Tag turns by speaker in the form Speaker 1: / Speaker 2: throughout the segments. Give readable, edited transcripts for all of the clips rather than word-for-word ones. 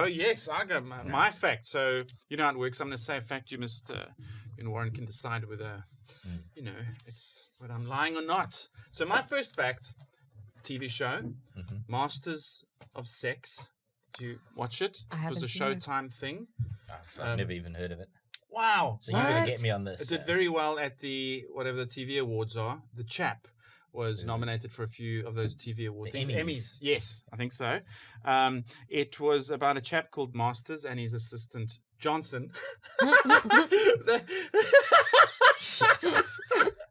Speaker 1: go. Yes, I go. My fact. So you know how it works. I'm going to say a fact. You must, Warren can decide whether, it's whether I'm lying or not. So my first fact, TV show, Masters of Sex. Did you watch it?
Speaker 2: I haven't
Speaker 1: It was a
Speaker 2: seen it.
Speaker 1: Showtime thing.
Speaker 3: I've never even heard of it.
Speaker 1: Wow.
Speaker 3: So you're going to get me on this.
Speaker 1: It did very well at the whatever the TV awards are. The Chap was nominated for a few of those TV awards.
Speaker 3: The Emmys.
Speaker 1: Yes, I think so. It was about a chap called Masters and his assistant Johnson.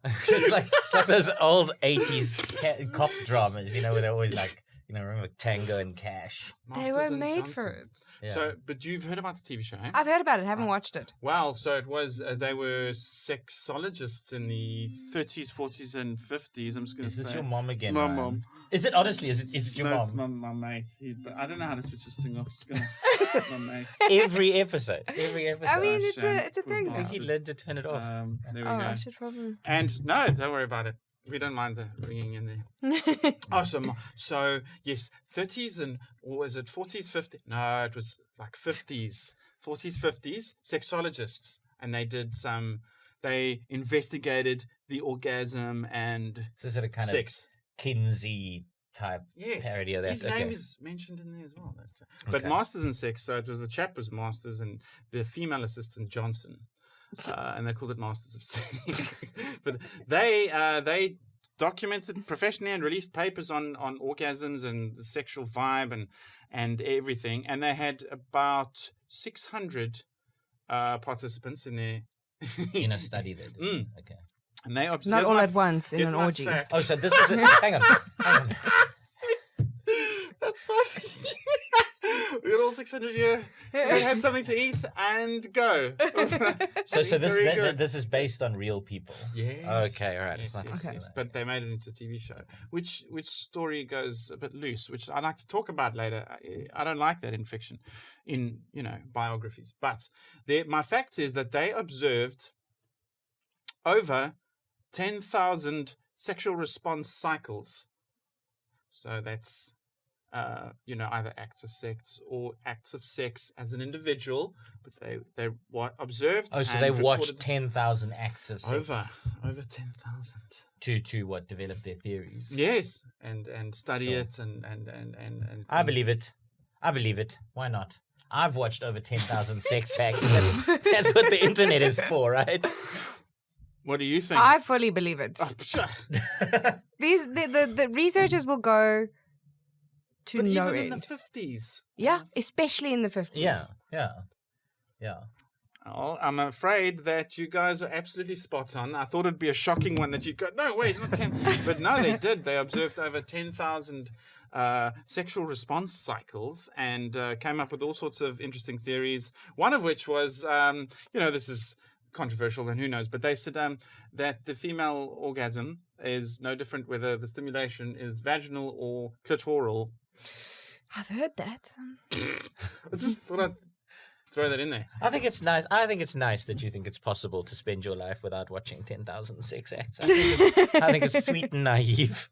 Speaker 3: It's like those old 80s cop dramas, where they're always like, remember Tango and Cash.
Speaker 2: They were made for it.
Speaker 3: Yeah.
Speaker 1: So, but you've heard about the TV show, eh?
Speaker 2: I've heard about it. Haven't watched it.
Speaker 1: Well, so it was, they were sexologists in the 30s, 40s, and 50s. I'm just going to say.
Speaker 3: Is this your mom again?
Speaker 1: It's my
Speaker 3: Ryan?
Speaker 1: mom.
Speaker 3: Is it, honestly, is it your
Speaker 1: It's
Speaker 3: mom?
Speaker 1: my mate. But I don't know how to switch this thing off. It's my mate.
Speaker 3: Every episode.
Speaker 2: I mean, it's a thing.
Speaker 3: I think he'd learn to turn it off.
Speaker 1: There we
Speaker 2: Oh,
Speaker 1: go.
Speaker 2: I should probably.
Speaker 1: And no, don't worry about it. We don't mind the ringing in there. So yes, 30s and or was it 40s, 50s? No, it was like 50s, 40s, 50s. Sexologists, and they investigated the orgasm and
Speaker 3: So is it a kind
Speaker 1: sex.
Speaker 3: of Kinsey type
Speaker 1: Yes,
Speaker 3: parody of that?
Speaker 1: his name is mentioned in there as well. But
Speaker 3: Okay.
Speaker 1: Masters in Sex. So it was the chap was Masters and the female assistant Johnson. And they called it Masters of Sex. But they documented professionally and released papers on orgasms and the sexual vibe and everything. And they had about 600 participants in there.
Speaker 3: in a study they did. Okay.
Speaker 1: And they
Speaker 2: Not all at once in an orgy.
Speaker 3: Oh, so this is it. Hang on.
Speaker 1: That's funny. We got all 600 here. We had something to eat and go.
Speaker 3: So
Speaker 1: Very good.
Speaker 3: this is based on real people.
Speaker 1: Yes.
Speaker 3: Okay, all right.
Speaker 1: Yes,
Speaker 3: It's not
Speaker 1: yes,
Speaker 2: Okay.
Speaker 1: yes. But they made it into a TV show, which story goes a bit loose, which I'd like to talk about later. I don't like that in fiction, in biographies. But my fact is that they observed over 10,000 sexual response cycles. So that's either acts of sex or acts of sex as an individual, but they observed.
Speaker 3: Oh, so
Speaker 1: and
Speaker 3: they
Speaker 1: recorded
Speaker 3: watched 10,000 acts of sex
Speaker 1: over 10,000
Speaker 3: to what, develop their theories.
Speaker 1: Yes, and study
Speaker 3: Sure.
Speaker 1: it and
Speaker 3: I believe it. Why not? I've watched over 10,000 sex acts. That's what the internet is for, right?
Speaker 1: What do you think?
Speaker 2: I fully believe it.
Speaker 1: Oh, psha.
Speaker 2: The researchers will go to
Speaker 1: But
Speaker 2: no
Speaker 1: even in
Speaker 2: end.
Speaker 1: the 50s.
Speaker 2: Yeah, especially in the 50s.
Speaker 3: Yeah.
Speaker 1: Oh, I'm afraid that you guys are absolutely spot on. I thought it'd be a shocking one that you'd go, no, wait, it's not 10. But no, they did. They observed over 10,000 sexual response cycles and came up with all sorts of interesting theories. One of which was, this is controversial and who knows, but they said that the female orgasm is no different whether the stimulation is vaginal or clitoral.
Speaker 2: I've heard that.
Speaker 1: I just thought I'd throw that in there.
Speaker 3: I think it's nice. I think it's nice that you think it's possible to spend your life without watching 10,000 sex acts. I think it's sweet and naive.